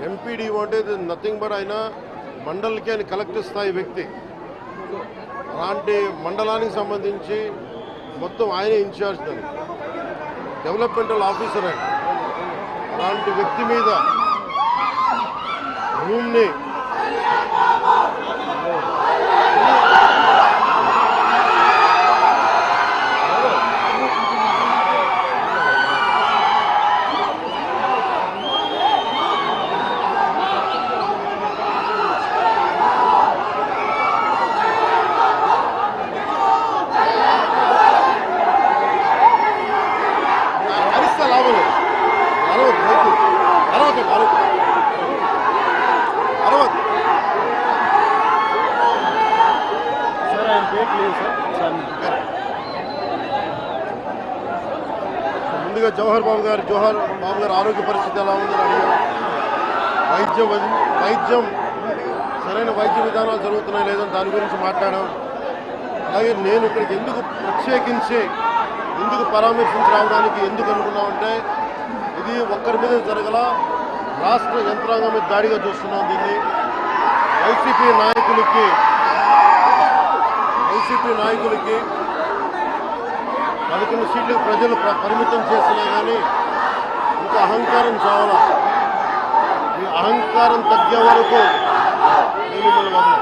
MPDO అంటే nothing but ఆయన మండలికి ఆయన కలెక్టర్ స్థాయి వ్యక్తి. అలాంటి మండలానికి సంబంధించి మొత్తం ఆయనే ఇన్ఛార్జ్ దానికి, డెవలప్మెంటల్ ఆఫీసర్ ఆయన. అలాంటి వ్యక్తి మీద రూమ్ని ముందుగా జవహర్ బాబు గారు ఆరోగ్య పరిస్థితి ఎలా ఉందని అడిగారు. వైద్యం సరైన వైద్య విధానాలు జరుగుతున్నాయి లేదని దాని గురించి మాట్లాడాం. అలాగే నేను ఇక్కడికి ఎందుకు ప్రత్యేకించి ఎందుకు పరామర్శించి రావడానికి ఎందుకు అనుకున్నామంటే, ఇది ఒక్కరి మీద జరగల, రాష్ట్ర యంత్రాంగం మీద దాడిగా చూస్తున్నాం. దీన్ని వైసీపీ నాయకులకి 11 సీట్లకు ప్రజలు పరిమితం చేసినా కానీ ఇంకా అహంకారం చావాలా. ఈ అహంకారం తగ్గే వరకు నేను మిమ్మల్ని వదలను.